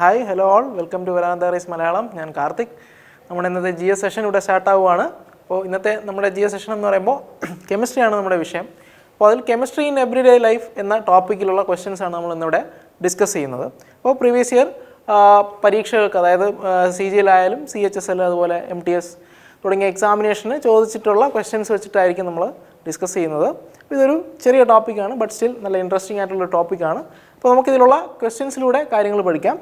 Hi hello all welcome to Veranda Race Malayalam. ഞാൻ കാർത്തിക്. നമ്മുടെ ഇന്നത്തെ ജി എസ് സെഷൻ ഇവിടെ സ്റ്റാർട്ടാവുകയാണ്. അപ്പോൾ ഇന്നത്തെ നമ്മുടെ ജി എസ് സെഷൻ എന്ന് പറയുമ്പോൾ കെമിസ്ട്രിയാണ് നമ്മുടെ വിഷയം. അപ്പോൾ അതിൽ കെമിസ്ട്രി ഇൻ എവറിഡേ ലൈഫ് എന്ന ടോപ്പിക്കിലുള്ള ക്വസ്റ്റ്യൻസാണ് നമ്മൾ ഇന്നിവിടെ ഡിസ്കസ് ചെയ്യുന്നത്. അപ്പോൾ പ്രീവിയസ് ഇയർ പരീക്ഷകൾക്ക്, അതായത് CGL-ആയാലും CHSL അതുപോലെ MTS തുടങ്ങിയ എക്സാമിനേഷന് ചോദിച്ചിട്ടുള്ള ക്വസ്റ്റ്യൻസ് വെച്ചിട്ടായിരിക്കും നമ്മൾ ഡിസ്കസ് ചെയ്യുന്നത്. ഇതൊരു ചെറിയ ടോപ്പിക്കാണ്, ബട്ട് സ്റ്റിൽ നല്ല ഇൻട്രസ്റ്റിംഗ് ആയിട്ടുള്ള ടോപ്പിക്കാണ്. അപ്പോൾ നമുക്കിതിലുള്ള ക്വസ്റ്റ്യൻസിലൂടെ കാര്യങ്ങൾ പഠിക്കാം.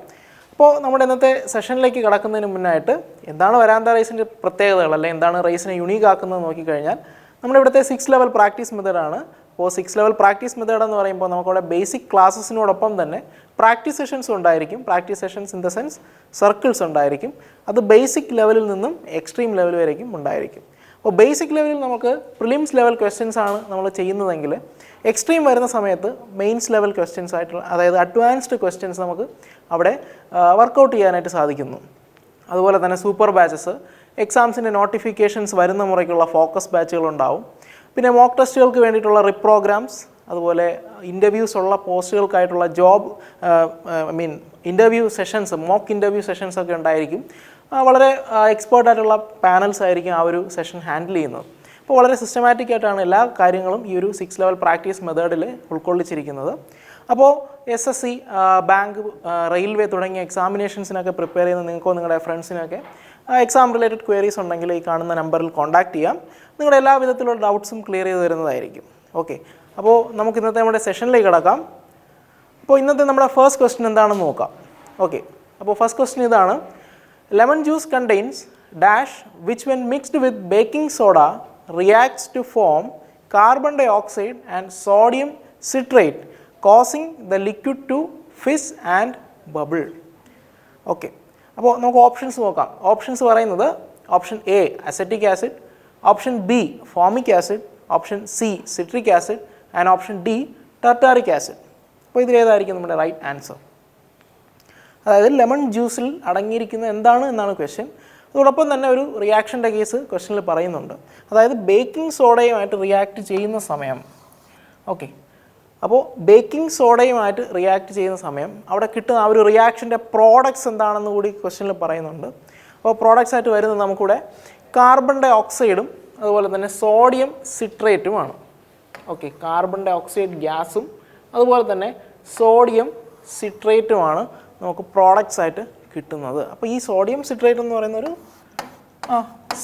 അപ്പോൾ നമ്മുടെ ഇന്നത്തെ സെഷനിലേക്ക് കടക്കുന്നതിന് മുന്നായിട്ട് എന്താണ് വരാന്ത റൈസിൻ്റെ പ്രത്യേകതകൾ, അല്ലെങ്കിൽ എന്താണ് റൈസിനെ യുണീക്ക് ആക്കുന്നത് നോക്കിക്കഴിഞ്ഞാൽ, നമ്മുടെ ഇവിടുത്തെ 6 ലെവൽ പ്രാക്ടീസ് മെത്തേഡാണ്. അപ്പോൾ 6 ലെവൽ പ്രാക്ടീസ് മെത്തേഡ് എന്ന് പറയുമ്പോൾ നമുക്കവിടെ ബേസിക് ക്ലാസ്സസിനോടൊപ്പം തന്നെ പ്രാക്ടീസ് സെഷൻസ് ഉണ്ടായിരിക്കും. Practice sessions in the sense circles ഉണ്ടായിരിക്കും. അത് ബേസിക് ലെവലിൽ നിന്നും എക്സ്ട്രീം ലെവൽ വരേക്കും ഉണ്ടായിരിക്കും. അപ്പോൾ ബേസിക് ലെവലിൽ നമുക്ക് പ്രിലിംസ് ലെവൽ ക്വസ്റ്റ്യൻസ് ആണ് നമ്മൾ ചെയ്യുന്നതെങ്കിൽ, എക്സ്ട്രീം വരുന്ന സമയത്ത് മെയിൻസ് ലെവൽ ക്വസ്റ്റ്യൻസ് ആയിട്ടുള്ള, അതായത് അഡ്വാൻസ്ഡ് ക്വസ്റ്റ്യൻസ് നമുക്ക് അവിടെ വർക്കൗട്ട് ചെയ്യാനായിട്ട് സാധിക്കുന്നു. അതുപോലെ തന്നെ സൂപ്പർ ബാച്ചസ്, എക്സാംസിൻ്റെ നോട്ടിഫിക്കേഷൻസ് വരുന്ന മുറയ്ക്കുള്ള ഫോക്കസ് ബാച്ചുകളുണ്ടാവും. പിന്നെ മോക്ക് ടെസ്റ്റുകൾക്ക് വേണ്ടിയിട്ടുള്ള റിപ്രോഗ്രാംസ്, അതുപോലെ ഇൻ്റർവ്യൂസ് ഉള്ള പോസ്റ്റുകൾക്കായിട്ടുള്ള job interview sessions, mock interview sessions ഒക്കെ ഉണ്ടായിരിക്കും. വളരെ എക്സ്പേർട്ടായിട്ടുള്ള പാനൽസ് ആയിരിക്കും ആ ഒരു സെഷൻ ഹാൻഡിൽ ചെയ്യുന്നത്. അപ്പോൾ വളരെ സിസ്റ്റമാറ്റിക് ആയിട്ടാണ് എല്ലാ കാര്യങ്ങളും ഈ ഒരു 6 ലെവൽ പ്രാക്ടീസ് മെത്തേഡിൽ ഉൾക്കൊള്ളിച്ചിരിക്കുന്നത്. അപ്പോൾ SSC, ബാങ്ക്, റെയിൽവേ തുടങ്ങിയ എക്സാമിനേഷൻസിനൊക്കെ പ്രിപ്പയർ ചെയ്യുന്ന നിങ്ങൾക്കോ നിങ്ങളുടെ ഫ്രണ്ട്സിനൊക്കെ എക്സാം റിലേറ്റഡ് ക്വയറീസ് ഉണ്ടെങ്കിൽ ഈ കാണുന്ന നമ്പറിൽ കോൺടാക്ട് ചെയ്യാം. നിങ്ങളുടെ എല്ലാ വിധത്തിലുള്ള ഡൗട്ട്സും ക്ലിയർ ചെയ്ത് തരുന്നതായിരിക്കും. ഓക്കെ, അപ്പോൾ നമുക്ക് ഇന്നത്തെ നമ്മുടെ സെഷനിലേക്ക് കിടക്കാം. അപ്പോൾ ഇന്നത്തെ നമ്മുടെ ഫസ്റ്റ് ക്വസ്റ്റ്യൻ എന്താണെന്ന് നോക്കാം. ഓക്കെ, അപ്പോൾ ഫസ്റ്റ് ക്വസ്റ്റ്യൻ ഇതാണ്: lemon juice contains dash which when mixed with baking soda reacts to form carbon dioxide and sodium citrate, causing the liquid to fizz and bubble. Okay, അപ്പോൾ നമുക്ക് options നോക്കാം. Options പറയുന്നത്: option A acetic acid, option B formic acid, option C citric acid and option D tartaric acid. അപ്പോൾ ഇതിലേതായിരിക്കും നമ്മുടെ right answer? അതായത് lemon ജ്യൂസിൽ അടങ്ങിയിരിക്കുന്നത് എന്താണ് എന്നാണ് ക്വസ്റ്റ്യൻ. അതോടൊപ്പം തന്നെ ഒരു റിയാക്ഷൻ്റെ കേസ് ക്വസ്റ്റ്യനിൽ പറയുന്നുണ്ട്. അതായത് ബേക്കിംഗ് സോഡയുമായിട്ട് റിയാക്ട് ചെയ്യുന്ന സമയം, ഓക്കെ, അപ്പോൾ ബേക്കിംഗ് സോഡയുമായിട്ട് റിയാക്ട് ചെയ്യുന്ന സമയം അവിടെ കിട്ടുന്ന ആ ഒരു റിയാക്ഷൻ്റെ പ്രോഡക്ട്സ് എന്താണെന്ന് കൂടി ക്വസ്റ്റ്യനിൽ പറയുന്നുണ്ട്. അപ്പോൾ പ്രോഡക്ട്സ് ആയിട്ട് വരുന്നത് നമുക്കിവിടെ കാർബൺ ഡൈ ഓക്സൈഡും അതുപോലെ തന്നെ സോഡിയം സിട്രേറ്റുമാണ്. ഓക്കെ, കാർബൺ ഡൈ ഓക്സൈഡ് ഗ്യാസും അതുപോലെ തന്നെ സോഡിയം സിട്രേറ്റുമാണ് നമുക്ക് പ്രോഡക്ട്സ് ആയിട്ട് കിട്ടുന്നത്. അപ്പോൾ ഈ സോഡിയം സിട്രേറ്റ് എന്ന് പറയുന്നൊരു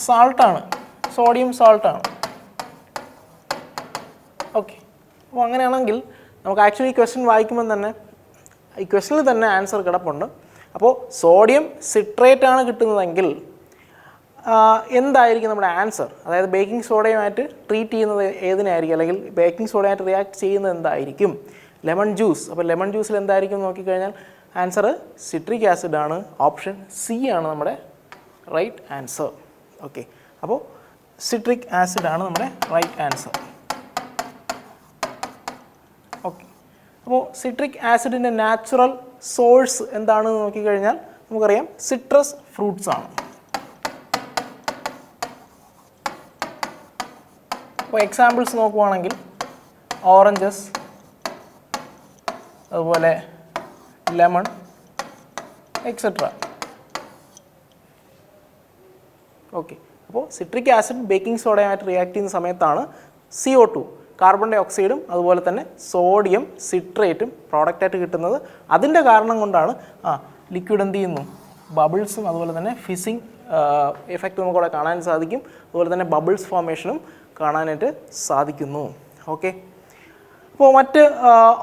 സാൾട്ടാണ്, സോഡിയം സാൾട്ടാണ്. ഓക്കെ, അപ്പോൾ അങ്ങനെയാണെങ്കിൽ നമുക്ക് ആക്ച്വലി ഈ ക്വസ്റ്റ്യൻ വായിക്കുമ്പോൾ തന്നെ ഈ ക്വസ്റ്റ്യനിൽ തന്നെ ആൻസർ കിടപ്പുണ്ട്. അപ്പോൾ സോഡിയം സിട്രേറ്റ് ആണ് കിട്ടുന്നതെങ്കിൽ എന്തായിരിക്കും നമ്മുടെ ആൻസർ? അതായത് ബേക്കിംഗ് സോഡയുമായിട്ട് ട്രീറ്റ് ചെയ്യുന്നത് ഏതിനായിരിക്കും, അല്ലെങ്കിൽ ബേക്കിംഗ് സോഡയുമായിട്ട് റിയാക്ട് ചെയ്യുന്നത് എന്തായിരിക്കും? Lemon juice. അപ്പോൾ ലെമൺ ജ്യൂസിൽ എന്തായിരിക്കും നോക്കിക്കഴിഞ്ഞാൽ ആൻസർ സിട്രിക് ആസിഡ് ആണ്. ഓപ്ഷൻ C ആണ് നമ്മുടെ റൈറ്റ് ആൻസർ. ഓക്കെ, അപ്പോൾ സിട്രിക് ആസിഡ് ആണ് നമ്മുടെ റൈറ്റ് ആൻസർ. ഓക്കെ, അപ്പോൾ സിട്രിക് ആസിഡിൻ്റെ നാച്ചുറൽ സോഴ്സ് എന്താണെന്ന് നോക്കിക്കഴിഞ്ഞാൽ നമുക്കറിയാം സിട്രസ് ഫ്രൂട്ട്സ് ആണ്. അപ്പോൾ എക്സാമ്പിൾസ് നോക്കുവാണെങ്കിൽ ഓറഞ്ചസ്, അതുപോലെ ലെമൺ എക്സെട്ര. ഓക്കെ, അപ്പോൾ സിട്രിക് ആസിഡ് ബേക്കിംഗ് സോഡയുമായിട്ട് റിയാക്ട് ചെയ്യുന്ന സമയത്താണ് CO2 കാർബൺ ഡൈ ഓക്സൈഡും അതുപോലെ തന്നെ സോഡിയം സിട്രേറ്റും പ്രോഡക്റ്റായിട്ട് കിട്ടുന്നത്. അതിൻ്റെ കാരണം കൊണ്ടാണ് ലിക്വിഡ് എന്ത് ചെയ്യുന്നു, ബബിൾസും അതുപോലെ തന്നെ ഫിസിങ് എഫക്റ്റ് നമുക്കവിടെ കാണാൻ സാധിക്കും. അതുപോലെ തന്നെ ബബിൾസ് ഫോർമേഷനും കാണാനായിട്ട് സാധിക്കുന്നു. ഓക്കെ, അപ്പോൾ മറ്റ്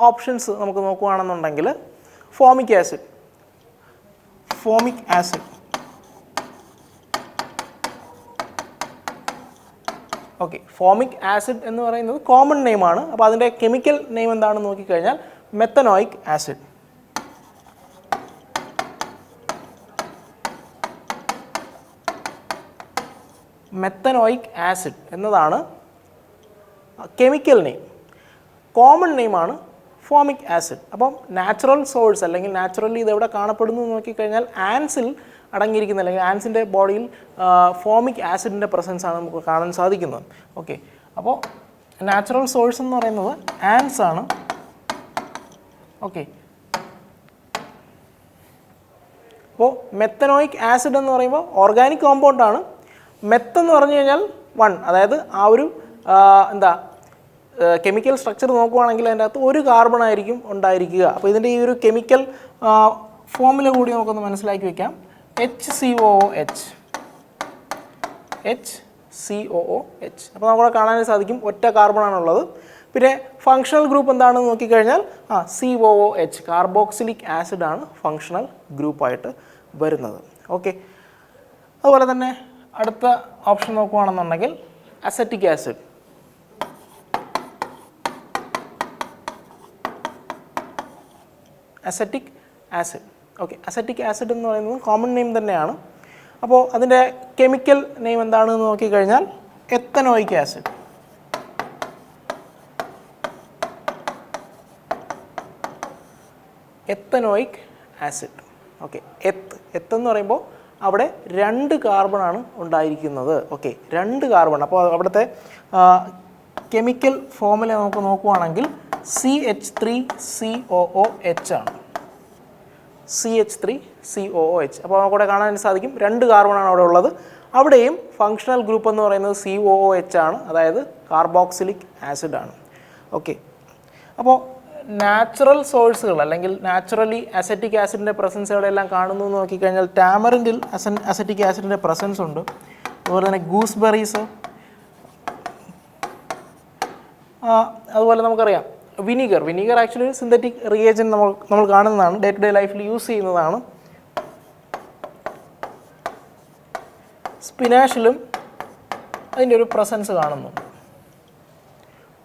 ഓപ്ഷൻസ് നമുക്ക് നോക്കുകയാണെന്നുണ്ടെങ്കിൽ formic acid, okay, formic acid എന്ന് പറയുന്നത് കോമൺ നെയിമാണ്. അപ്പോൾ അതിൻ്റെ കെമിക്കൽ നെയിം എന്താണെന്ന് നോക്കിക്കഴിഞ്ഞാൽ മെത്തനോയിക് ആസിഡ്. മെത്തനോയിക് ആസിഡ് എന്നതാണ് കെമിക്കൽ നെയിം. കോമൺ നെയിമാണ് ഫോമിക് ആസിഡ്. അപ്പം നാച്ചുറൽ സോഴ്സ്, അല്ലെങ്കിൽ നാച്ചുറലി ഇതെവിടെ കാണപ്പെടുന്നു എന്ന് നോക്കിക്കഴിഞ്ഞാൽ ആൻസിൽ അടങ്ങിയിരിക്കുന്ന, അല്ലെങ്കിൽ ആൻസിൻ്റെ ബോഡിയിൽ ഫോമിക് ആസിഡിൻ്റെ പ്രസൻസ് ആണ് നമുക്ക് കാണാൻ സാധിക്കുന്നത്. ഓക്കെ, അപ്പോൾ നാച്ചുറൽ സോഴ്സ് എന്ന് പറയുന്നത് ആൻസ് ആണ്. ഓക്കെ, അപ്പോൾ മെത്തനോയിക് ആസിഡ് എന്ന് പറയുമ്പോൾ ഓർഗാനിക് കോമ്പൗണ്ടാണ്. മെത്ത് എന്ന് പറഞ്ഞു കഴിഞ്ഞാൽ 1, അതായത് ആ ഒരു കെമിക്കൽ സ്ട്രക്ചർ നോക്കുവാണെങ്കിൽ അതിൻ്റെ അകത്ത് ഒരു കാർബൺ ആയിരിക്കും ഉണ്ടായിരിക്കുക. അപ്പോൾ ഇതിൻ്റെ ഈ ഒരു കെമിക്കൽ ഫോമിൽ കൂടി നമുക്കൊന്ന് മനസ്സിലാക്കി വെക്കാം. HCOOH. അപ്പോൾ നമുക്കവിടെ കാണാൻ സാധിക്കും ഒറ്റ കാർബൺ ആണുള്ളത്. പിന്നെ ഫങ്ഷണൽ ഗ്രൂപ്പ് എന്താണെന്ന് നോക്കിക്കഴിഞ്ഞാൽ COOH, കാർബോക്സിലിക് ആസിഡ് ആണ് ഫങ്ഷണൽ ഗ്രൂപ്പായിട്ട് വരുന്നത്. ഓക്കെ, അതുപോലെ തന്നെ അടുത്ത ഓപ്ഷൻ നോക്കുകയാണെന്നുണ്ടെങ്കിൽ acetic acid. Okay, acetic acid എന്ന് പറയുന്നത് കോമൺ നെയിം തന്നെയാണ്. അപ്പോൾ അതിൻ്റെ കെമിക്കൽ നെയിം എന്താണെന്ന് നോക്കിക്കഴിഞ്ഞാൽ എത്തനോയിക് ആസിഡ്. ഓക്കെ, എന്ന് പറയുമ്പോൾ അവിടെ 2 കാർബൺ ആണ് ഉണ്ടായിരിക്കുന്നത്. Okay, 2 carbon. അപ്പോൾ അവിടുത്തെ കെമിക്കൽ ഫോമുല നമുക്ക് നോക്കുവാണെങ്കിൽ CH3COOH ആണ്. CH3COOH. അപ്പോൾ നമുക്കവിടെ കാണാൻ സാധിക്കും 2 കാർബണാണ് അവിടെ ഉള്ളത്. അവിടെയും ഫങ്ഷണൽ ഗ്രൂപ്പ് എന്ന് പറയുന്നത് COOH ആണ്, അതായത് കാർബോക്സിലിക് ആസിഡ് ആണ്. ഓക്കെ, അപ്പോൾ നാച്ചുറൽ സോഴ്സുകൾ അല്ലെങ്കിൽ നാച്ചുറലി അസറ്റിക് ആസിഡിൻ്റെ പ്രസൻസ് എവിടെയെല്ലാം കാണുന്നു എന്ന് നോക്കിക്കഴിഞ്ഞാൽ ടാമറിൻഡിൽ അസറ്റിക് ആസിഡിൻ്റെ പ്രസൻസ് ഉണ്ട്. അതുപോലെ തന്നെ ഗൂസ്ബെറീസ്, അതുപോലെ നമുക്കറിയാം വിനീഗർ ആക്ച്വലി സിന്തറ്റിക് റിയേജൻറ്റ് നമ്മൾ കാണുന്നതാണ്, ഡേ ടു ഡേ ലൈഫിൽ യൂസ് ചെയ്യുന്നതാണ്. സ്പിനാഷിലും അതിൻ്റെ ഒരു പ്രസൻസ് കാണുന്നു.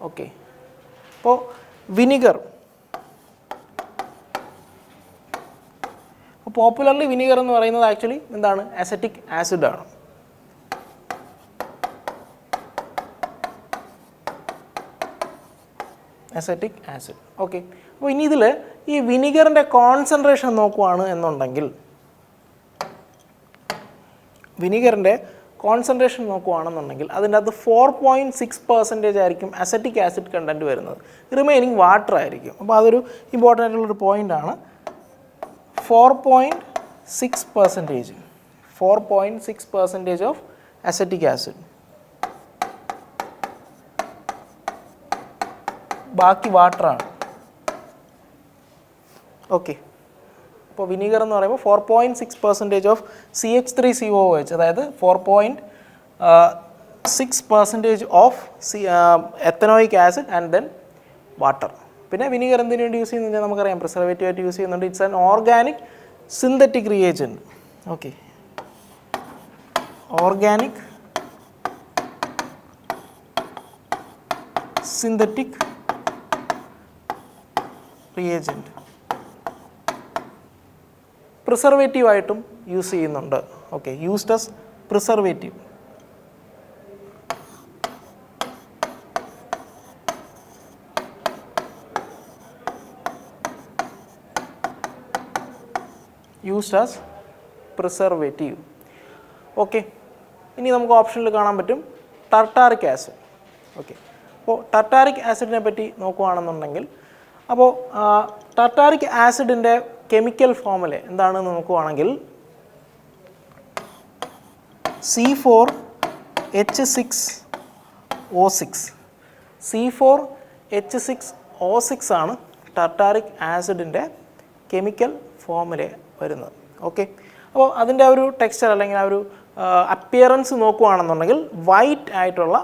ഓക്കെ, അപ്പോൾ വിനീഗർ, പോപ്പുലർലി വിനീഗർ എന്ന് പറയുന്നത് ആക്ച്വലി എന്താണ്, അസറ്റിക് ആസിഡാണ്. Acetic acid. ഓക്കെ, അപ്പോൾ ഇനി ഇതിൽ ഈ വിനീഗറിൻ്റെ കോൺസെൻട്രേഷൻ നോക്കുവാണ് എന്നുണ്ടെങ്കിൽ അതിൻ്റെ അകത്ത് 4.6% ആയിരിക്കും അസറ്റിക് ആസിഡ് കണ്ടൻറ്റ് വരുന്നത്. റിമൈനിങ് വാട്ടർ ആയിരിക്കും. അപ്പോൾ അതൊരു ഇമ്പോർട്ടൻ്റ് ആയിട്ടുള്ളൊരു പോയിൻ്റാണ്. 4.6% ഓഫ് അസറ്റിക് ആസിഡ്, ബാക്കി വാട്ടറാണ്. ഓക്കെ, അപ്പോൾ വിനീഗർ എന്ന് പറയുമ്പോൾ 4.6% ഓഫ് CH3COOH, അതായത് 4.6% of ethanoic acid and then water. പിന്നെ വിനീഗർ എന്തിനു വേണ്ടി യൂസ് ചെയ്യുന്നത് നമുക്കറിയാം, പ്രിസർവേറ്റീവ് ആയിട്ട് യൂസ് ചെയ്യുന്നുണ്ട്. It's an organic synthetic reagent. Okay, organic synthetic reagent. Preservative ആയിട്ടും യൂസ് ചെയ്യുന്നുണ്ട്. Okay, used as preservative. Okay, ഇനി നമുക്ക് ഓപ്ഷനിൽ കാണാൻ പറ്റും ടർട്ടാറിക് ആസിഡ്. ഓക്കെ, അപ്പോൾ ടർട്ടാറിക് ആസിഡിനെ പറ്റി നോക്കുകയാണെന്നുണ്ടെങ്കിൽ, അപ്പോൾ ടർട്ടാറിക് ആസിഡിൻ്റെ കെമിക്കൽ ഫോമുല എന്താണെന്ന് നോക്കുകയാണെങ്കിൽ C4H6O6 ആണ് ടർട്ടാറിക് ആസിഡിൻ്റെ കെമിക്കൽ ഫോമുല വരുന്നത്. ഓക്കെ, അപ്പോൾ അതിൻ്റെ ഒരു ടെക്സ്ചർ അല്ലെങ്കിൽ ആ ഒരു അപ്പിയറൻസ് നോക്കുകയാണെന്നുണ്ടെങ്കിൽ വൈറ്റ് ആയിട്ടുള്ള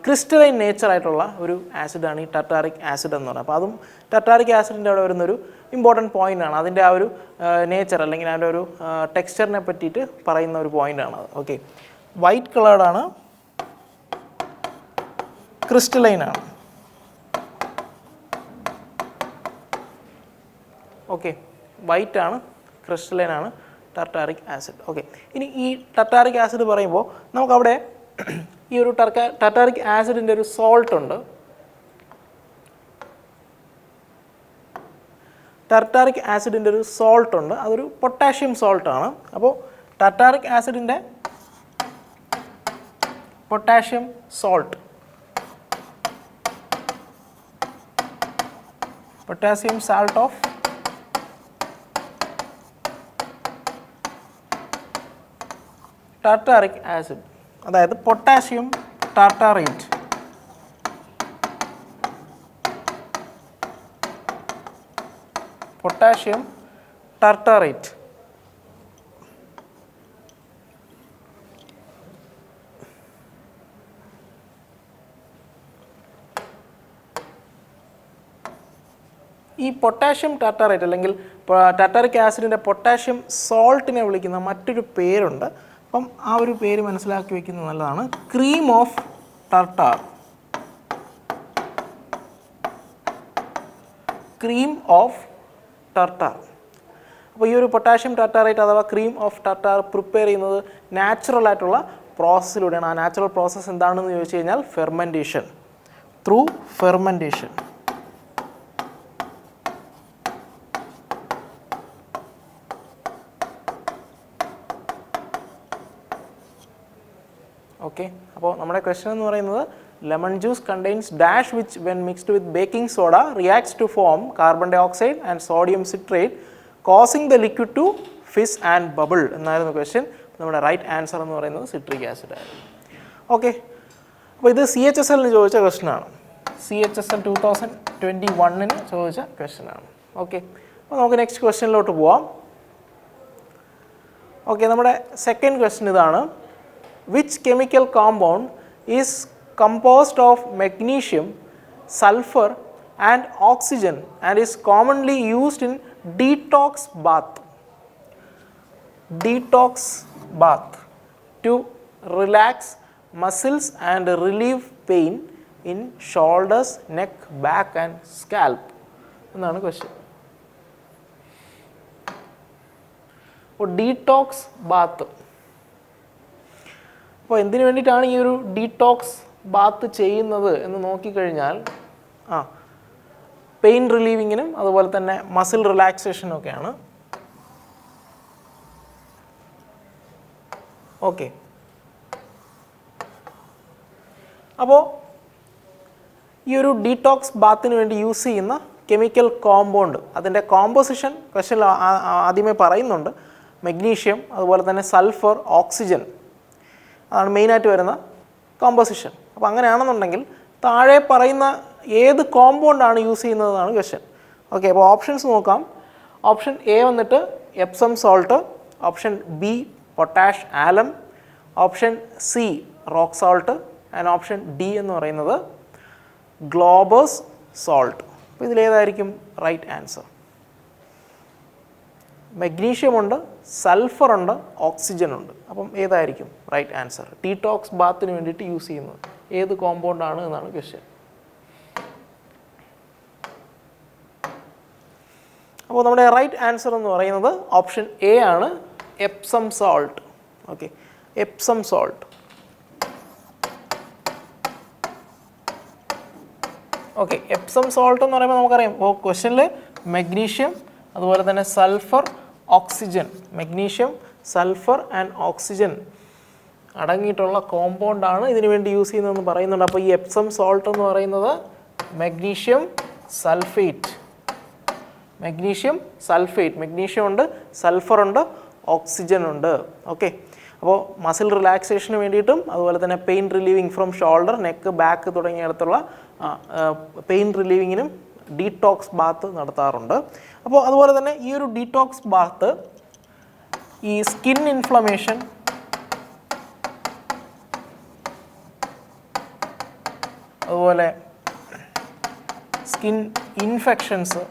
ക്രിസ്റ്റലൈൻ നേച്ചറായിട്ടുള്ള ഒരു ആസിഡാണ് ഈ ടർട്ടാറിക് ആസിഡ് എന്ന് പറയുന്നത്. അപ്പോൾ അതും ടർട്ടാറിക് ആസിഡിൻ്റെ അവിടെ വരുന്നൊരു ഇമ്പോർട്ടൻറ്റ് പോയിൻ്റാണ്. അതിൻ്റെ ആ ഒരു നേച്ചർ അല്ലെങ്കിൽ അതിൻ്റെ ഒരു ടെക്സ്ചറിനെ പറ്റിയിട്ട് പറയുന്ന ഒരു പോയിൻ്റാണത്. ഓക്കെ, വൈറ്റ് കളേർഡാണ്, ക്രിസ്റ്റലൈനാണ്. ഓക്കെ, വൈറ്റ് ആണ്, ക്രിസ്റ്റലൈൻ ആണ് ടർട്ടാറിക് ആസിഡ്. ഓക്കെ, ഇനി ഈ ടർട്ടാറിക് ആസിഡ് പറയുമ്പോൾ നമുക്കവിടെ ഈ ഒരു ടർട്ടാറിക് ആസിഡിൻ്റെ ഒരു സോൾട്ട് ഉണ്ട്. അതൊരു പൊട്ടാഷ്യം സോൾട്ടാണ്. അപ്പോൾ ടർട്ടാറിക് ആസിഡിൻ്റെ potassium salt, of tartaric acid, അതായത് പൊട്ടാഷ്യം ടാർട്ടാറേറ്റ്. Potassium tartrate. ഈ പൊട്ടാഷ്യം ടാർട്ടാറേറ്റ് അല്ലെങ്കിൽ ടാർട്ടാറിക് ആസിഡിൻ്റെ പൊട്ടാഷ്യം സോൾട്ടിനെ വിളിക്കുന്ന മറ്റൊരു പേരുണ്ട്. അപ്പം ആ ഒരു പേര് മനസ്സിലാക്കി വയ്ക്കുന്നത് നല്ലതാണ്. Cream of tartar. Cream of tartar. അപ്പോൾ ഈ ഒരു പൊട്ടാഷ്യം ടാർട്ടാറേറ്റ് അഥവാ ക്രീം ഓഫ് ടാർട്ടാർ പ്രിപ്പയർ ചെയ്യുന്നത് നാച്ചുറൽ ആയിട്ടുള്ള പ്രോസസ്സിലൂടെയാണ്. ആ നാച്ചുറൽ പ്രോസസ്സ് എന്താണെന്ന് ചോദിച്ചു കഴിഞ്ഞാൽ ഫെർമെൻറ്റേഷൻ. Through fermentation. ഓക്കെ, അപ്പോൾ നമ്മുടെ ക്വസ്റ്റ്യൻ എന്ന് പറയുന്നത് lemon juice contains dash which when mixed with baking soda reacts to form carbon dioxide and sodium citrate causing the liquid to fizz and bubble എന്നായിരുന്നു question. നമ്മുടെ right answer എന്ന് പറയുന്നത് citric acid ആയിരുന്നു. Okay, അപ്പോൾ ഇത് CHSL ചോദിച്ച ക്വസ്റ്റ്യനാണ്. CHSL 2021 ചോദിച്ച ക്വസ്റ്റ്യനാണ്. ഓക്കെ, അപ്പോൾ നമുക്ക് നെക്സ്റ്റ് ക്വസ്റ്റ്യനിലോട്ട് പോവാം. ഓക്കെ, നമ്മുടെ സെക്കൻഡ് ക്വസ്റ്റ്യൻ ഇതാണ്. Which chemical compound is composed of magnesium, sulfur and oxygen and is commonly used in detox bath? Detox bath to relax muscles and relieve pain in shoulders, neck, back and scalp എന്നാണ് question. അപ്പോൾ detox Baat, അപ്പോൾ എന്തിനു വേണ്ടിയിട്ടാണ് ഈ ഒരു detox Baat ചെയ്യുന്നത് എന്ന് നോക്കിക്കഴിഞ്ഞാൽ പെയിൻ റിലീവിങ്ങിനും അതുപോലെ തന്നെ മസിൽ റിലാക്സേഷനും ഒക്കെയാണ്. ഓക്കെ, അപ്പോൾ ഈ ഒരു ഡീടോക്സ് ബാത്തിന് വേണ്ടി യൂസ് ചെയ്യുന്ന കെമിക്കൽ കോമ്പൗണ്ട്, അതിൻ്റെ കോമ്പോസിഷൻ ക്വസ്റ്റ്യൻ ആദ്യമേ പറയുന്നുണ്ട്. മഗ്നീഷ്യം, അതുപോലെ തന്നെ സൾഫർ, ഓക്സിജൻ, അതാണ് മെയിനായിട്ട് വരുന്ന കോമ്പോസിഷൻ. അപ്പോൾ അങ്ങനെയാണെന്നുണ്ടെങ്കിൽ താഴെ പറയുന്ന ഏത് കോമ്പൗണ്ടാണ് യൂസ് ചെയ്യുന്നതെന്നാണ് ക്വസ്റ്റ്യൻ. ഓക്കെ, അപ്പോൾ ഓപ്ഷൻസ് നോക്കാം. ഓപ്ഷൻ എ വന്നിട്ട് Epsom salt, option B potash Alam, option C rock salt and option D എന്ന് പറയുന്നത് ഗ്ലോബസ് സോൾട്ട്. അപ്പോൾ ഇതിലേതായിരിക്കും റൈറ്റ് ആൻസർ? മഗ്നീഷ്യം ഉണ്ട്, സൾഫർ ഉണ്ട്, ഓക്സിജൻ ഉണ്ട്. അപ്പം ഏതായിരിക്കും റൈറ്റ് ആൻസർ? ഡീടോക്സ് ബാത്തിന് വേണ്ടിയിട്ട് യൂസ് ചെയ്യുന്നത് ഏത് കോമ്പൗണ്ടാണ് എന്നാണ് ക്വസ്റ്റ്യൻ. അപ്പോൾ നമ്മുടെ റൈറ്റ് ആൻസർ എന്ന് പറയുന്നത് ഓപ്ഷൻ എ ആണ്, Epsom salt. Okay, Epsom salt. Okay, Epsom salt എന്ന് പറയുമ്പോൾ നമുക്കറിയാം, ഇപ്പോൾ ക്വസ്റ്റ്യനിൽ മഗ്നീഷ്യം അതുപോലെ തന്നെ sulphur, oxygen, magnesium, sulphur and oxygen അടങ്ങിയിട്ടുള്ള കോമ്പൗണ്ടാണ് ഇതിനു വേണ്ടി യൂസ് ചെയ്യുന്നതെന്ന് പറയുന്നുണ്ട്. അപ്പോൾ ഈ എപ്സം സോൾട്ട് എന്ന് പറയുന്നത് magnesium sulphate. Magnesium sulphate, magnesium ഉണ്ട്, സൾഫർ ഉണ്ട്, ഓക്സിജൻ ഉണ്ട്. ഓക്കെ, അപ്പോൾ മസിൽ റിലാക്സേഷന് വേണ്ടിയിട്ടും അതുപോലെ തന്നെ pain relieving from shoulder, neck, back തുടങ്ങിയിടത്തുള്ള പെയിൻ റിലീവിങ്ങിനും ഡീടോക്സ് ബാത്ത് നടത്താറുണ്ട്. അപ്പോൾ അതുപോലെ തന്നെ ഈ ഒരു ഡീടോക്സ് ബാത്ത് ഈ സ്കിൻ ഇൻഫ്ലമേഷൻ, അതുപോലെ സ്കിൻ ഇൻഫെക്ഷൻസ്,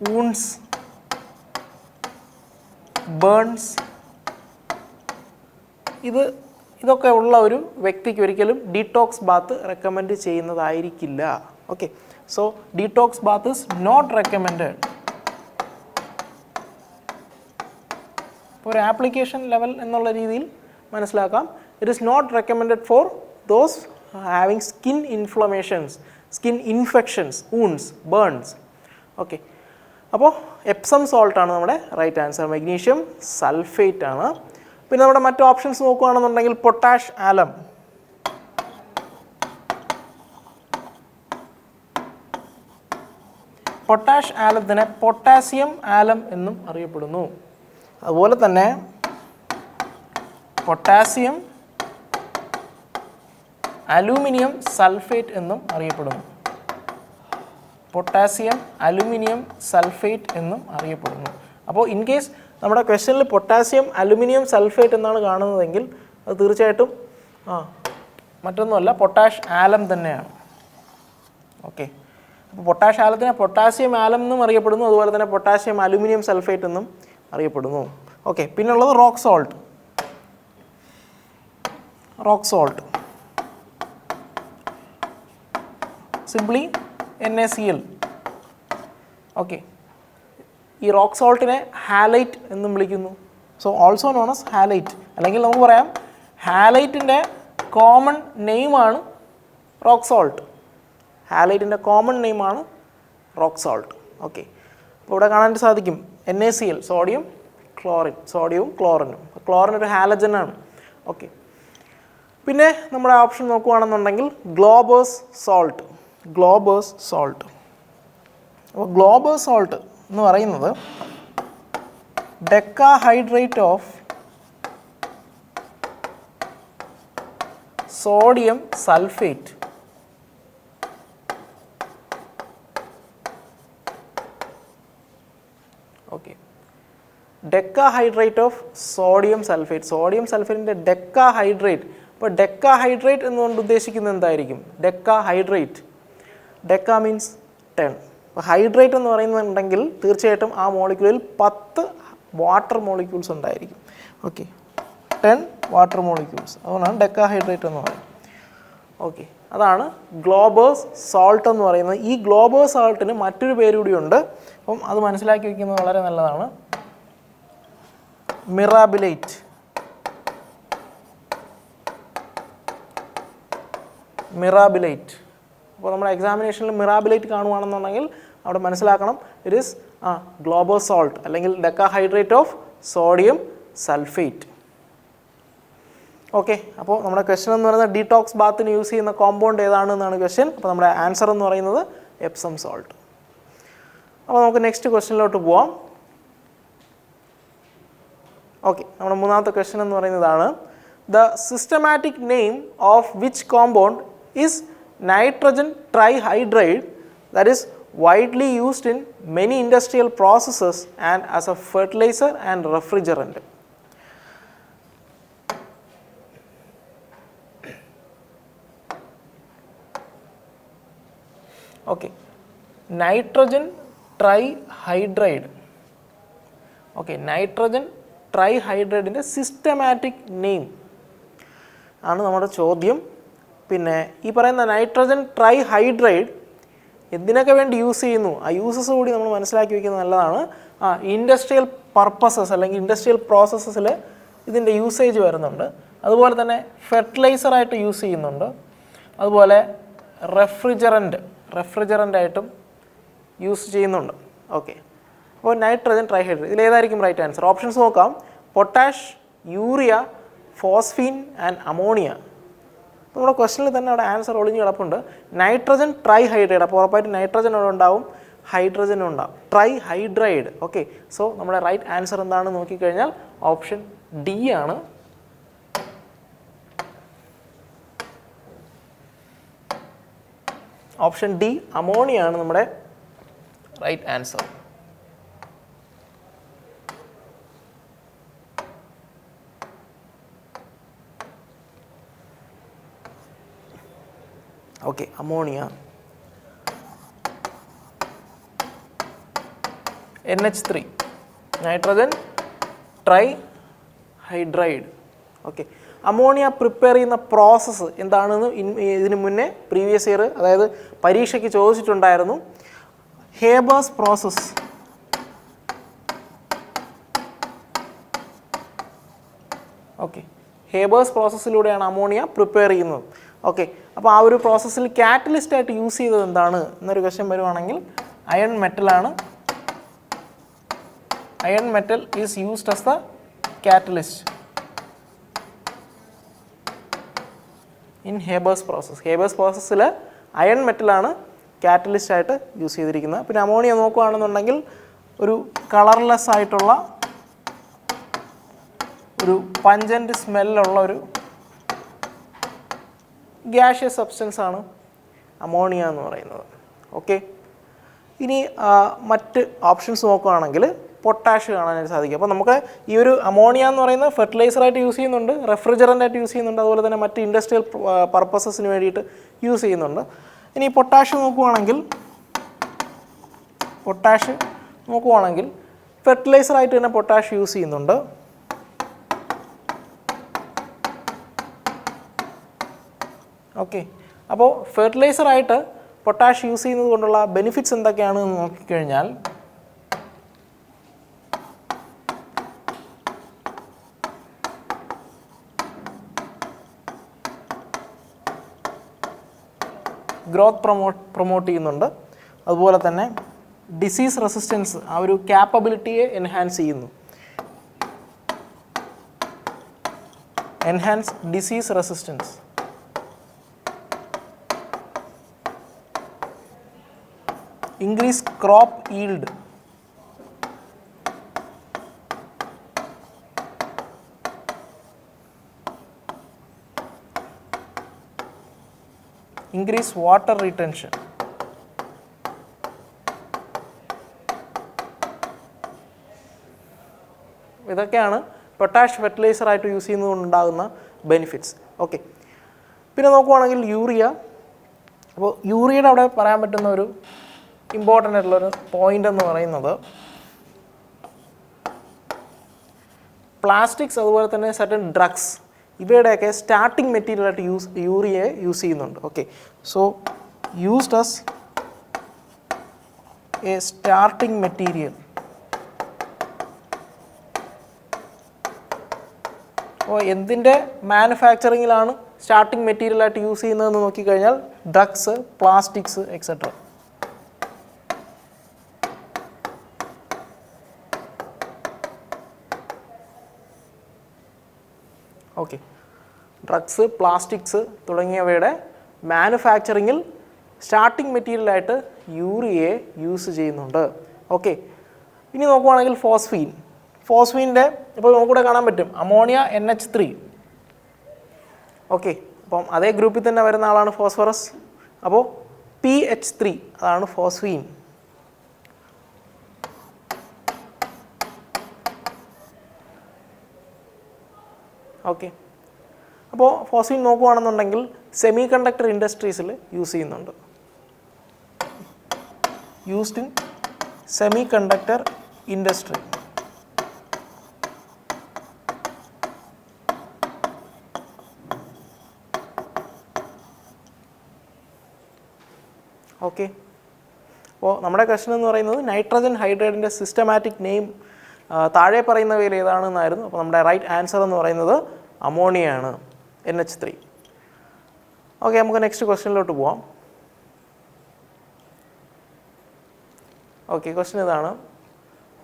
വൂൺസ്, ബേൺസ്, ഇതൊക്കെ ഉള്ള ഒരു വ്യക്തിക്ക് ഒരിക്കലും ഡീടോക്സ് ബാത്ത് റെക്കമെൻഡ് ചെയ്യുന്നതായിരിക്കില്ല. Okay, so detox bath is not recommended. ഒരു ആപ്ലിക്കേഷൻ ലെവൽ എന്നുള്ള രീതിയിൽ മനസ്സിലാക്കാം. It is not recommended for those having skin inflammations, skin infections, wounds, burns. Okay, അപ്പോൾ എപ്സം സോൾട്ടാണ് നമ്മുടെ റൈറ്റ് ആൻസർ. മഗ്നീഷ്യം സൾഫേറ്റ് ആണ്. പിന്നെ നമ്മുടെ മറ്റു ഓപ്ഷൻസ് നോക്കുകയാണെന്നുണ്ടെങ്കിൽ പൊട്ടാഷ് ആലം, പൊട്ടാഷ് ആലത്തിനെ പൊട്ടാസ്യം ആലം എന്നും അറിയപ്പെടുന്നു. അതുപോലെ തന്നെ പൊട്ടാസ്യം അലൂമിനിയം സൾഫേറ്റ് എന്നും അറിയപ്പെടുന്നു. പൊട്ടാസ്യം അലുമിനിയം സൾഫേറ്റ് എന്നും അറിയപ്പെടുന്നു. അപ്പോൾ ഇൻ കേസ് നമ്മുടെ ക്വസ്റ്റ്യനിൽ പൊട്ടാസ്യം അലുമിനിയം സൾഫേറ്റ് എന്നാണ് കാണുന്നതെങ്കിൽ അത് തീർച്ചയായിട്ടും മറ്റൊന്നുമല്ല, പൊട്ടാഷ് ആലം തന്നെയാണ്. ഓക്കെ, അപ്പോൾ പൊട്ടാഷ് ആലത്തിനെ പൊട്ടാസ്യം ആലം എന്നും അറിയപ്പെടുന്നു, അതുപോലെ തന്നെ പൊട്ടാസ്യം അലുമിനിയം സൾഫേറ്റ് എന്നും അറിയപ്പെടുന്നു. ഓക്കെ, പിന്നുള്ളത് rock salt. Rock salt simply NaCl. Okay, ഈ റോക്ക് സോൾട്ടിനെ ഹാലൈറ്റ് എന്നും വിളിക്കുന്നു. So also known as halite, അല്ലെങ്കിൽ നമുക്ക് പറയാം ഹാലൈറ്റിൻ്റെ കോമൺ നെയിമാണ് റോക്ക് സോൾട്ട്. ഹാലൈറ്റിൻ്റെ കോമൺ നെയിമാണ് റോക്ക് സോൾട്ട്. ഓക്കെ, അപ്പോൾ ഇവിടെ കാണാൻ സാധിക്കും NaCl, സോഡിയം ക്ലോറിൻ, സോഡിയവും ക്ലോറിനും. ക്ലോറിൻ ഒരു ഹാലജനാണ്. ഓക്കെ, പിന്നെ നമ്മുടെ ഓപ്ഷൻ നോക്കുകയാണെന്നുണ്ടെങ്കിൽ ഗ്ലോബേഴ്സ് സോൾട്ട്. Glauber's salt. അപ്പോൾ ഗ്ലോബേഴ്സ് സോൾട്ട് എന്ന് പറയുന്നത് decahydrate of sodium sulphate. Okay, decahydrate of sodium sulphate. Sodium സൾഫേറ്റിൻ്റെ decahydrate. അപ്പോൾ ഡെക്കാഹൈഡ്രേറ്റ് എന്നുകൊണ്ട് ഉദ്ദേശിക്കുന്നത് എന്തായിരിക്കും? Decahydrate, deca means 10. അപ്പോൾ ഹൈഡ്രേറ്റ് എന്ന് പറയുന്നുണ്ടെങ്കിൽ തീർച്ചയായിട്ടും ആ മോളിക്യൂളിൽ 10 വാട്ടർ മോളിക്യൂൾസ് ഉണ്ടായിരിക്കും. ഓക്കെ, 10 വാട്ടർ മോളിക്യൂൾസ്, അതുകൊണ്ടാണ് ഡെക്കാഹൈഡ്രേറ്റ് എന്ന് പറയുന്നത്. ഓക്കെ, അതാണ് ഗ്ലോബേഴ്സ് സോൾട്ട് എന്ന് പറയുന്നത്. ഈ ഗ്ലോബേഴ്സ് സോൾട്ടിന് മറ്റൊരു പേര് കൂടിയുണ്ട്, അപ്പം അത് മനസ്സിലാക്കി വയ്ക്കുന്നത് വളരെ നല്ലതാണ്. മിറാബിലേറ്റ്. മിറാബിലേറ്റ്. അപ്പോൾ നമ്മുടെ എക്സാമിനേഷനിൽ മിറാബിലേറ്റ് കാണുകയാണെന്നുണ്ടെങ്കിൽ അവിടെ മനസ്സിലാക്കണം ഇറ്റ് ഈസ് ഗ്ലോബേഴ്സ് സോൾട്ട് അല്ലെങ്കിൽ decahydrate of sodium sulphate. Okay, അപ്പോൾ നമ്മുടെ ക്വസ്റ്റ്യൻ എന്ന് പറയുന്നത് ഡീടോക്സ് ബാത്തിന് യൂസ് ചെയ്യുന്ന കോമ്പൗണ്ട് ഏതാണെന്നാണ് ക്വസ്റ്റ്യൻ. അപ്പോൾ നമ്മുടെ ആൻസർ എന്ന് പറയുന്നത് എപ്സം സോൾട്ട്. അപ്പോൾ നമുക്ക് നെക്സ്റ്റ് ക്വസ്റ്റ്യനിലോട്ട് പോവാം. ഓക്കെ, നമ്മുടെ മൂന്നാമത്തെ ക്വസ്റ്റ്യൻ എന്ന് പറയുന്നതാണ് the systematic name of which compound is nitrogen trihydride that is widely used in many industrial processes and as a fertilizer and refrigerant. Okay, nitrogen trihydride. Okay, nitrogen trihydride ന്റെ systematic name ആണ് നമ്മുടെ ചോദ്യം. പിന്നെ ഈ പറയുന്ന nitrogen ട്രൈഹൈഡ്രൈഡ് എന്തിനൊക്കെ വേണ്ടി use ചെയ്യുന്നു, ആ യൂസസ് കൂടി നമ്മൾ മനസ്സിലാക്കി വയ്ക്കുന്നത് നല്ലതാണ്. ഇൻഡസ്ട്രിയൽ പർപ്പസസ് അല്ലെങ്കിൽ ഇൻഡസ്ട്രിയൽ പ്രോസസ്സസിൽ ഇതിൻ്റെ യൂസേജ് വരുന്നുണ്ട്. അതുപോലെ തന്നെ ഫെർട്ടിലൈസറായിട്ട് യൂസ് ചെയ്യുന്നുണ്ട്. അതുപോലെ റെഫ്രിജറൻ്റായിട്ടും യൂസ് ചെയ്യുന്നുണ്ട്. ഓക്കെ, അപ്പോൾ നൈട്രജൻ ട്രൈഹൈഡ്രേറ്റ് ഇതിലേതായിരിക്കും റൈറ്റ് ആൻസർ? ഓപ്ഷൻസ് നോക്കാം. Potash, urea, phosphine and ammonia. നമ്മുടെ ക്വസ്റ്റനിൽ തന്നെ അവിടെ ആൻസർ ഒളിഞ്ഞ് കിടപ്പുണ്ട്. നൈട്രജൻ ട്രൈഹൈഡ്രൈഡ്. അപ്പോൾ ഉറപ്പായിട്ട് നൈട്രജൻ അവിടെ ഉണ്ടാവും, ഹൈഡ്രജനും ഉണ്ടാവും. ട്രൈഹൈഡ്രൈഡ്. ഓക്കെ, സോ നമ്മുടെ റൈറ്റ് ആൻസർ എന്താണെന്ന് നോക്കിക്കഴിഞ്ഞാൽ ഓപ്ഷൻ ഡി ആണ്. ഓപ്ഷൻ ഡി അമോണിയ ആണ് നമ്മുടെ right answer. Okay, ammonia. NH3 nitrogen trihydride. Okay, ammonia prepare ചെയ്യുന്ന പ്രോസസ്സ് എന്താണെന്ന് ഇതിനു മുന്നേ പ്രീവിയസ് ഇയർ അതായത് പരീക്ഷയ്ക്ക് ചോദിച്ചിട്ടുണ്ടായിരുന്നു. Haber's process. ഓക്കെ, ഹേബേഴ്സ് പ്രോസസ്സിലൂടെയാണ് അമോണിയ പ്രിപ്പയർ ചെയ്യുന്നത്. ഓക്കെ, അപ്പോൾ ആ ഒരു പ്രോസസ്സിൽ കാറ്റലിസ്റ്റായിട്ട് യൂസ് ചെയ്തത് എന്താണ് എന്നൊരു ക്വസ്റ്റ്യൻ വരുവാണെങ്കിൽ അയൺ മെറ്റലാണ്. Iron metal is used as the catalyst in Haber's process. Haber's പ്രോസസ്സിൽ അയൺ മെറ്റലാണ് കാറ്റലിസ്റ്റായിട്ട് യൂസ് ചെയ്തിരിക്കുന്നത്. പിന്നെ അമോണിയ നോക്കുകയാണെന്നുണ്ടെങ്കിൽ ഒരു കളർലെസ് ആയിട്ടുള്ള ഒരു പഞ്ചൻറ്റ് സ്മെല്ലുള്ള ഒരു ഗ്യാഷ്യസ് സബ്സ്റ്റൻസ് ആണ് അമോണിയ എന്ന് പറയുന്നത്. ഓക്കെ, ഇനി മറ്റ് ഓപ്ഷൻസ് നോക്കുകയാണെങ്കിൽ പൊട്ടാഷ് കാണാനായിട്ട് സാധിക്കും. അപ്പോൾ നമുക്ക് ഈ ഒരു അമോണിയ എന്ന് പറയുന്നത് ഫെർട്ടിലൈസറായിട്ട് യൂസ് ചെയ്യുന്നുണ്ട്, റെഫ്രിജറൻ്റായിട്ട് യൂസ് ചെയ്യുന്നുണ്ട്, അതുപോലെ തന്നെ മറ്റ് ഇൻഡസ്ട്രിയൽ പർപ്പസസിന് വേണ്ടിയിട്ട് യൂസ് ചെയ്യുന്നുണ്ട്. ഇനി പൊട്ടാഷ് നോക്കുവാണെങ്കിൽ ഫെർട്ടിലൈസറായിട്ട് തന്നെ പൊട്ടാഷ് യൂസ് ചെയ്യുന്നുണ്ട്. ഓക്കെ, അപ്പോൾ ഫെർട്ടിലൈസറായിട്ട് പൊട്ടാഷ് യൂസ് ചെയ്യുന്നത് കൊണ്ടുള്ള ബെനിഫിറ്റ്സ് എന്തൊക്കെയാണെന്ന് നോക്കിക്കഴിഞ്ഞാൽ ഗ്രോത്ത് പ്രൊമോട്ട് ചെയ്യുന്നുണ്ട്, അതുപോലെ തന്നെ ഡിസീസ് റെസിസ്റ്റൻസ് ആ ഒരു ക്യാപ്പബിലിറ്റിയെ എൻഹാൻസ് ചെയ്യുന്നു. Enhance disease resistance, increase crop yield, increase water retention. ഇതൊക്കെയാണ് പൊട്ടാഷ് ഫെർട്ടിലൈസറായിട്ട് യൂസ് ചെയ്യുന്നതുകൊണ്ടുണ്ടാകുന്ന ബെനിഫിറ്റ്സ്. ഓക്കെ, പിന്നെ നോക്കുവാണെങ്കിൽ യൂറിയ. അപ്പോൾ യൂറിയയുടെ അവിടെ പറയാൻ പറ്റുന്ന ഒരു ഇമ്പോർട്ടൻ്റ് ആയിട്ടുള്ളൊരു പോയിൻ്റ് എന്ന് പറയുന്നത് പ്ലാസ്റ്റിക്സ് അതുപോലെ തന്നെ സർട്ടൻ ഡ്രഗ്സ് ഇവയുടെയൊക്കെ സ്റ്റാർട്ടിംഗ് മെറ്റീരിയലായിട്ട് യൂറിയയെ യൂസ് ചെയ്യുന്നുണ്ട്. Okay, so used as A starting material. അപ്പോൾ എന്തിൻ്റെ മാനുഫാക്ചറിങ്ങിലാണ് സ്റ്റാർട്ടിംഗ് മെറ്റീരിയലായിട്ട് യൂസ് ചെയ്യുന്നതെന്ന് നോക്കിക്കഴിഞ്ഞാൽ drugs, plastics etcetera. Okay, drugs, plastics തുടങ്ങിയവയുടെ മാനുഫാക്ചറിങ്ങിൽ സ്റ്റാർട്ടിംഗ് മെറ്റീരിയലായിട്ട് യൂറിയയെ യൂസ് ചെയ്യുന്നുണ്ട്. ഓക്കെ, ഇനി നോക്കുവാണെങ്കിൽ ഫോസ്ഫീൻ്റെ ഇപ്പോൾ നമുക്കിവിടെ കാണാൻ പറ്റും അമോണിയ NH3. ഓക്കെ, അപ്പം അതേ ഗ്രൂപ്പിൽ തന്നെ വരുന്ന ആളാണ് ഫോസ്ഫറസ്. അപ്പോൾ PH3 അതാണ് ഫോസ്ഫീൻ. ഓക്കെ, അപ്പോൾ ഫോസ്ഫീൻ നോക്കുകയാണെന്നുണ്ടെങ്കിൽ സെമി കണ്ടക്ടർ ഇൻഡസ്ട്രീസിൽ യൂസ് ചെയ്യുന്നുണ്ട്. Used in semi conductor industry. Okay, അപ്പോൾ നമ്മുടെ ക്വസ്റ്റൻ എന്ന് പറയുന്നത് നൈട്രജൻ ഹൈഡ്രൈഡിൻ്റെ സിസ്റ്റമാറ്റിക് നെയിം താഴെ പറയുന്നവയിൽ ഏതാണെന്നായിരുന്നു. അപ്പോൾ നമ്മുടെ റൈറ്റ് ആൻസർ എന്ന് പറയുന്നത് അമോണിയയാണ്, NH3. ഓക്കെ, നമുക്ക് നെക്സ്റ്റ് ക്വസ്റ്റ്യനിലോട്ട് പോവാം. ഓക്കെ, ക്വസ്റ്റ്യൻ ഇതാണ്: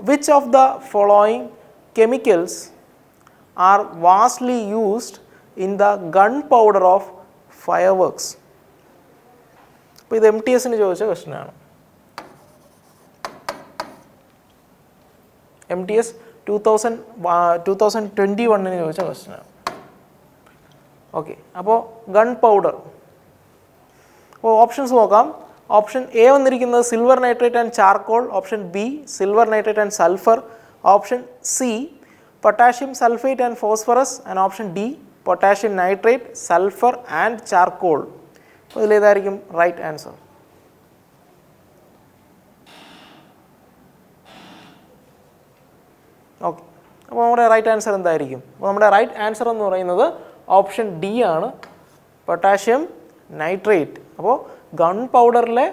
which of the following chemicals are vastly used in the gun powder of fire works? അപ്പോൾ ഇത് MTSന് ചോദിച്ച ക്വസ്റ്റ്യനാണ്. MTS 2021 ചോദിച്ച ക്വസ്റ്റ്യനാണ്. ഓക്കെ, അപ്പോൾ ഗൺ പൗഡർ. അപ്പോൾ ഓപ്ഷൻസ് നോക്കാം. ഓപ്ഷൻ എ വന്നിരിക്കുന്നത് silver nitrate and charcoal, option B silver nitrate and sulphur, option C potassium sulphate and phosphorus, and option D potassium nitrate, sulphur and charcoal. അപ്പോൾ ഇതിലേതായിരിക്കും right answer? Okay, അപ്പോൾ നമ്മുടെ right answer എന്തായിരിക്കും? അപ്പോൾ നമ്മുടെ right answer എന്ന് പറയുന്നത് option D ആണ്, potassium nitrate. അപ്പോൾ ഗൺ പൗഡറിലെ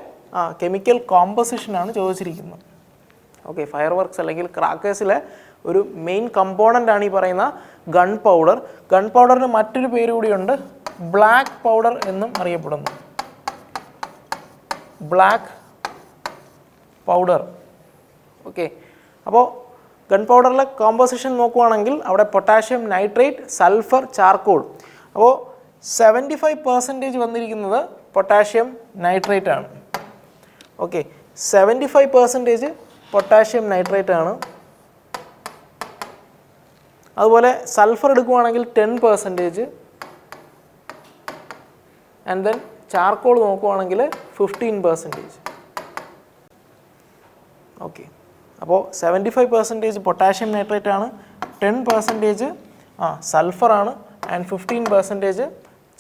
കെമിക്കൽ കോമ്പസിഷനാണ് ചോദിച്ചിരിക്കുന്നത്. ഓക്കെ, ഫയർ വർക്ക്സ് അല്ലെങ്കിൽ ക്രാക്കേഴ്സിലെ ഒരു മെയിൻ കമ്പോണൻ്റ് ആണ് ഈ പറയുന്ന ഗൺ പൗഡർ. ഗൺ പൗഡറിന് മറ്റൊരു പേര് കൂടിയുണ്ട്, ബ്ലാക്ക് പൗഡർ എന്നും അറിയപ്പെടുന്നു. Black powder. ഓക്കെ, അപ്പോൾ ഗൺ പൗഡറിലെ കോമ്പോസിഷൻ നോക്കുവാണെങ്കിൽ അവിടെ പൊട്ടാഷ്യം നൈട്രേറ്റ്, സൾഫർ, ചാർക്കോൾ. അപ്പോൾ 75% വന്നിരിക്കുന്നത് പൊട്ടാഷ്യം നൈട്രേറ്റ് ആണ്. ഓക്കെ, 75% പൊട്ടാഷ്യം നൈട്രേറ്റ് ആണ്. അതുപോലെ സൾഫർ എടുക്കുകയാണെങ്കിൽ 10%, ആൻഡ് ദെൻ ചാർക്കോൾ നോക്കുകയാണെങ്കിൽ 15%. ഓക്കെ, അപ്പോൾ 75% പൊട്ടാഷ്യം നൈട്രേറ്റ് ആണ്, 10% സൾഫറാണ്, ആൻഡ് 15%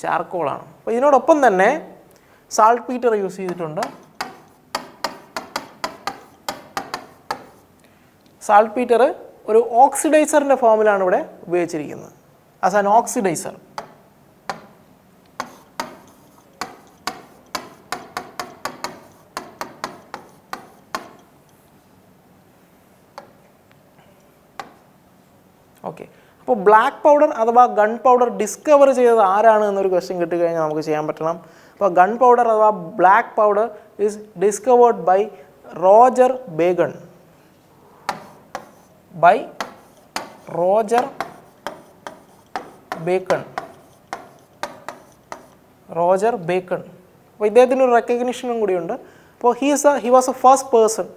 ചാർക്കോളാണ്. അപ്പോൾ ഇതിനോടൊപ്പം തന്നെ സാൾട്ട് പീറ്റർ യൂസ് ചെയ്തിട്ടുണ്ട്. സാൾട്ട് പീറ്റർ ഒരു ഓക്സിഡൈസറിൻ്റെ ഫോമിലാണ് ഇവിടെ ഉപയോഗിച്ചിരിക്കുന്നത്, ആസ് ആൻ ഓക്സിഡൈസർ. ഓക്കെ, അപ്പോൾ ബ്ലാക്ക് പൗഡർ അഥവാ ഗൺ പൗഡർ ഡിസ്കവർ ചെയ്തത് ആരാണ് എന്നൊരു ക്വസ്റ്റ്യൻ കിട്ടിക്കഴിഞ്ഞാൽ നമുക്ക് ചെയ്യാൻ പറ്റണം. അപ്പോൾ ഗൺ പൗഡർ അഥവാ black powder is discovered by Roger Bacon. Roger Bacon. അപ്പോൾ ഇദ്ദേഹത്തിന് ഒരു റെക്കഗ്നിഷനും കൂടിയുണ്ട്. അപ്പോൾ he was a first person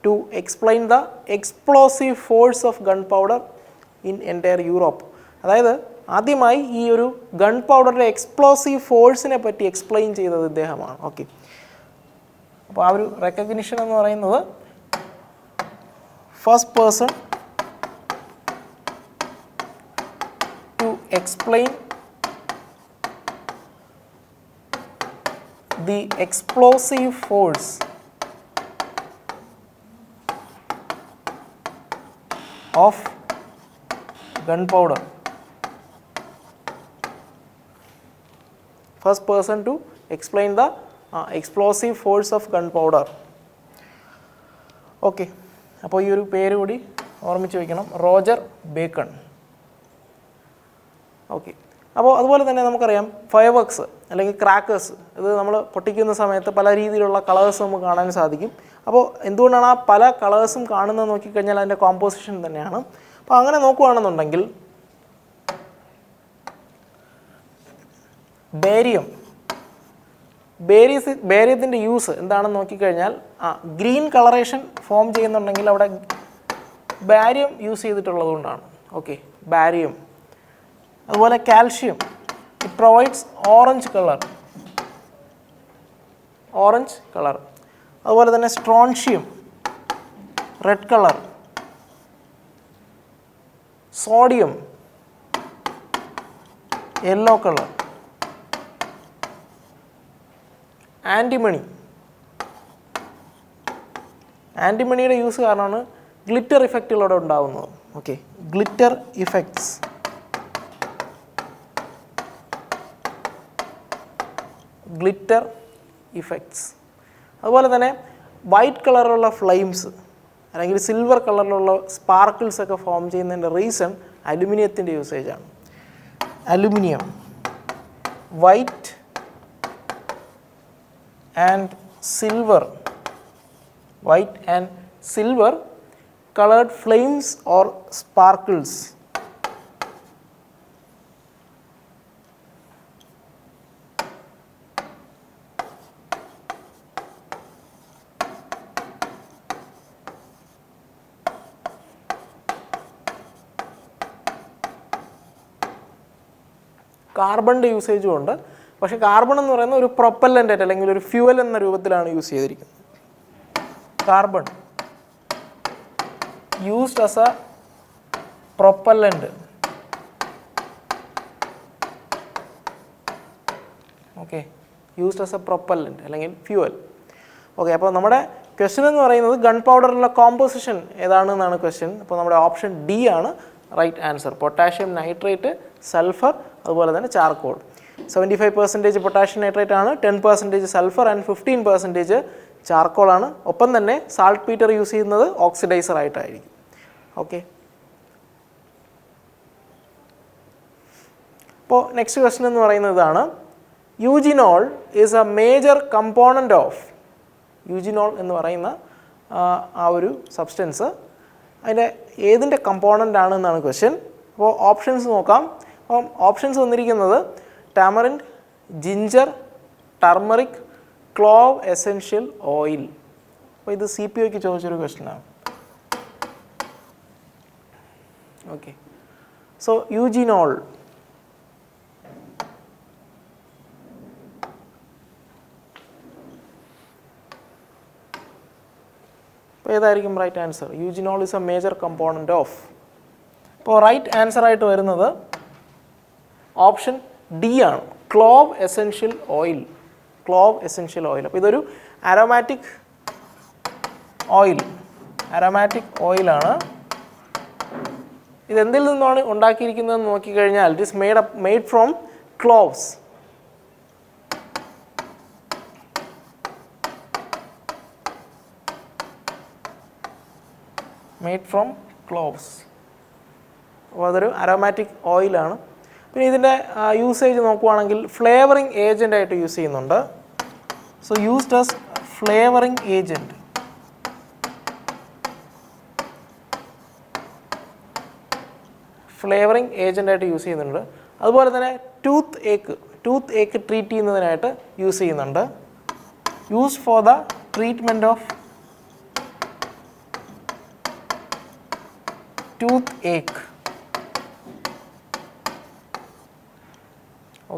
to explain the explosive force of gunpowder in entire Europe. അതായത് ആദ്യമായി ഈ ഒരു ഗൺ പൗഡറിൻ്റെ എക്സ്പ്ലോസീവ് ഫോഴ്സിനെ പറ്റി എക്സ്പ്ലെയിൻ ചെയ്തത് ഇദ്ദേഹമാണ്. ഓക്കെ, അപ്പോൾ ആ ഒരു റെക്കഗ്നിഷൻ എന്ന് പറയുന്നത് first person to explain the explosive force of gunpowder. First person to explain the explosive force of gunpowder. Okay, അപ്പോൾ ഈ ഒരു പേര് കൂടി ഓർമ്മിച്ച് വയ്ക്കണം, റോജർ ബേക്കൺ. ഓക്കെ, അപ്പോൾ അതുപോലെ തന്നെ നമുക്കറിയാം ഫയർ വർക്ക്സ് അല്ലെങ്കിൽ ക്രാക്കേഴ്സ്, ഇത് നമ്മൾ പൊട്ടിക്കുന്ന സമയത്ത് പല രീതിയിലുള്ള കളേഴ്സ് നമുക്ക് കാണാൻ സാധിക്കും. അപ്പോൾ എന്തുകൊണ്ടാണ് ആ പല കളേഴ്സും കാണുന്നത് നോക്കിക്കഴിഞ്ഞാൽ അതിൻ്റെ കോമ്പോസിഷൻ തന്നെയാണ്. അപ്പോൾ അങ്ങനെ നോക്കുകയാണെന്നുണ്ടെങ്കിൽ ബേരിയത്തിൻ്റെ യൂസ് എന്താണെന്ന് നോക്കിക്കഴിഞ്ഞാൽ ഗ്രീൻ കളറേഷൻ ഫോം ചെയ്യുന്നുണ്ടെങ്കിൽ അവിടെ ബാരിയം യൂസ് ചെയ്തിട്ടുള്ളത് കൊണ്ടാണ്. Okay, barium. അതുപോലെ calcium, it provides orange colour. അതുപോലെ തന്നെ strontium, red colour. Sodium, yellow colour. ആൻറ്റിമണിയുടെ യൂസ് കാരണമാണ് ഗ്ലിറ്റർ ഇഫക്റ്റുകളോടെ ഉണ്ടാകുന്നത്. Okay, glitter effects. അതുപോലെ തന്നെ വൈറ്റ് കളറിലുള്ള ഫ്ലെയിംസ് അല്ലെങ്കിൽ സിൽവർ കളറിലുള്ള സ്പാർക്കിൾസ് ഒക്കെ ഫോം ചെയ്യുന്നതിൻ്റെ റീസൺ അലുമിനിയത്തിൻ്റെ യൂസേജാണ്. Aluminium, white and silver colored flames or sparkles. കാർബണിൻ്റെ യൂസേജും ഉണ്ട്. പക്ഷേ കാർബൺ എന്ന് പറയുന്ന ഒരു പ്രൊപ്പല്ലൻ്റ് ആയിട്ട് അല്ലെങ്കിൽ ഒരു ഫ്യൂവൽ എന്ന രൂപത്തിലാണ് യൂസ് ചെയ്തിരിക്കുന്നത്. Carbon used as a propellant. Okay, used as a propellant അല്ലെങ്കിൽ ഫ്യൂവൽ. ഓക്കെ, അപ്പോൾ നമ്മുടെ ക്വസ്റ്റ്യൻ എന്ന് പറയുന്നത് ഗൺ പൗഡറിലുള്ള കോമ്പോസിഷൻ ഏതാണെന്നാണ് ക്വസ്റ്റ്യൻ. അപ്പോൾ നമ്മുടെ ഓപ്ഷൻ ഡി ആണ് right answer. Potassium nitrate, sulphur, അതുപോലെ തന്നെ ചാർക്കോൾ. 75% പൊട്ടാഷ്യം നൈട്രേറ്റ് ആണ്, 10% സൾഫർ ആൻഡ് 15% ചാർക്കോൾ ആണ്. ഒപ്പം തന്നെ സാൾട്ട് പീറ്റർ യൂസ് ചെയ്യുന്നത് ഓക്സിഡൈസർ ആയിട്ടായിരിക്കും. ഓക്കെ, അപ്പോൾ നെക്സ്റ്റ് ക്വസ്റ്റ്യൻ എന്ന് പറയുന്നത് ഇതാണ്. Eugenol is A major component of. Eugenol എന്ന് പറയുന്ന ആ ഒരു സബ്സ്റ്റൻസ് അതിൻ്റെ ഏതിൻ്റെ കമ്പോണൻ്റ് ആണ് എന്നാണ് ക്വസ്റ്റ്യൻ. അപ്പോൾ ഓപ്ഷൻസ് നോക്കാം. അപ്പം ഓപ്ഷൻസ് വന്നിരിക്കുന്നത് tamarind, ginger, turmeric, clove essential oil. അപ്പോൾ ഇത് CPOക്ക് ചോദിച്ചൊരു ക്വസ്റ്റ്യനാണ്. Okay, so eugenol. അപ്പോൾ ഏതായിരിക്കും right answer? Eugenol is a major component of. ഇപ്പോൾ റൈറ്റ് ആൻസർ ആയിട്ട് വരുന്നത് ഓപ്ഷൻ ഡി ആണ്, clove essential oil. Clove essential oil. അപ്പോൾ ഇതൊരു അരോമാറ്റിക് ഓയിലാണ്. ഇതെന്തിൽ നിന്നാണ് ഉണ്ടാക്കിയിരിക്കുന്നതെന്ന് നോക്കിക്കഴിഞ്ഞാൽ it is made from cloves. അപ്പോൾ അതൊരു അരോമാറ്റിക് ഓയിലാണ്. പിന്നെ ഇതിൻ്റെ യൂസേജ് നോക്കുവാണെങ്കിൽ ഫ്ലേവറിങ് ഏജൻ്റ് ആയിട്ട് യൂസ് ചെയ്യുന്നുണ്ട്. So used as flavouring agent. ആയിട്ട് യൂസ് ചെയ്യുന്നുണ്ട്. അതുപോലെ തന്നെ ടൂത്ത് ഏക്ക് ട്രീറ്റ് ചെയ്യുന്നതിനായിട്ട് യൂസ് ചെയ്യുന്നുണ്ട്. Used for the treatment of tooth Ek.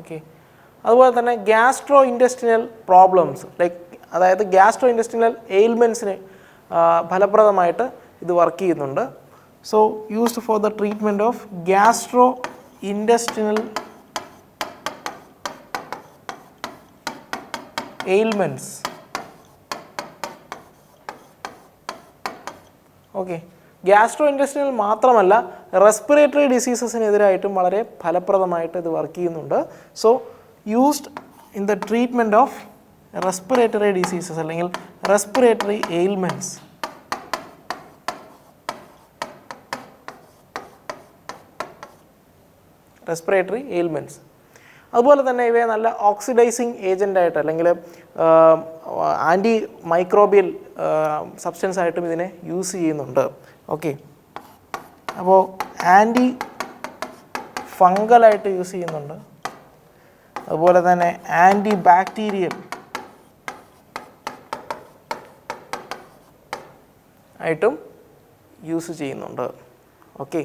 Okay. അതുപോലെ തന്നെ ഗ്യാസ്ട്രോ ഇൻറ്റസ്റ്റിനൽ പ്രോബ്ലംസ് അതായത് ഗ്യാസ്ട്രോ ഇൻറ്റസ്റ്റിനൽ എയിൽമെൻറ്റ്സിന് ഫലപ്രദമായിട്ട് ഇത് വർക്ക് ചെയ്യുന്നുണ്ട്. So used for the treatment of gastro intestinal ailments. Okay. Gastro intestinal മാത്രമല്ല, റെസ്പിറേറ്ററി ഡിസീസസിനെതിരായിട്ടും വളരെ ഫലപ്രദമായിട്ട് ഇത് വർക്ക് ചെയ്യുന്നുണ്ട്. So used in the treatment of respiratory diseases അല്ലെങ്കിൽ റെസ്പിറേറ്ററി എയിൽമെൻറ്റ്സ്. അതുപോലെ തന്നെ ഇവയെ നല്ല ഓക്സിഡൈസിങ് ഏജൻ്റായിട്ട് അല്ലെങ്കിൽ ആൻറ്റി മൈക്രോബിയൽ സബ്സ്റ്റൻസ് ആയിട്ടും ഇതിനെ യൂസ് ചെയ്യുന്നുണ്ട്. ഓക്കെ. അപ്പോൾ ആൻറ്റി ഫംഗലായിട്ട് യൂസ് ചെയ്യുന്നുണ്ട്. അതുപോലെ തന്നെ ആൻറ്റി ബാക്ടീരിയൽ ആയിട്ടും യൂസ് ചെയ്യുന്നുണ്ട്. ഓക്കെ.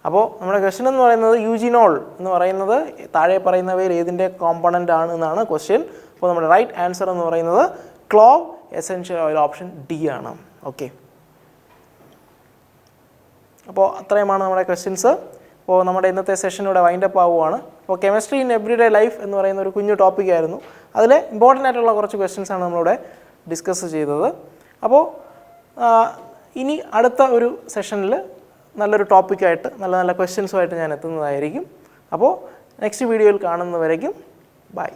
അപ്പോൾ നമ്മുടെ ക്വസ്റ്റ്യൻ എന്ന് പറയുന്നത് യൂജിനോൾ എന്ന് പറയുന്നത് താഴെ പറയുന്നവയിൽ ഏതിൻ്റെ കോമ്പണൻ്റ് ആണ് എന്നാണ് ക്വസ്റ്റ്യൻ. അപ്പോൾ നമ്മുടെ റൈറ്റ് ആൻസർ എന്ന് പറയുന്നത് clove essential oil, option D ആണ്. ഓക്കെ. അപ്പോൾ അത്രയുമാണ് നമ്മുടെ ക്വസ്റ്റ്യൻസ്. അപ്പോൾ നമ്മുടെ ഇന്നത്തെ സെഷൻ ഇവിടെ വൈൻഡപ്പ് ആവുകയാണ്. അപ്പോൾ കെമിസ്ട്രി ഇൻ എവ്രിഡേ ലൈഫ് എന്ന് പറയുന്ന ഒരു കുഞ്ഞു ടോപ്പിക്കായിരുന്നു. അതിൽ ഇമ്പോർട്ടൻ്റ് ആയിട്ടുള്ള കുറച്ച് ക്വസ്റ്റ്യൻസാണ് നമ്മളിവിടെ ഡിസ്കസ് ചെയ്തത്. അപ്പോൾ ഇനി അടുത്ത ഒരു സെഷനിൽ നല്ലൊരു ടോപ്പിക്കായിട്ട് നല്ല നല്ല ക്വസ്റ്റ്യൻസുമായിട്ട് ഞാൻ എത്തുന്നതായിരിക്കും. അപ്പോൾ നെക്സ്റ്റ് വീഡിയോയിൽ കാണുന്നവരേക്കും ബൈ.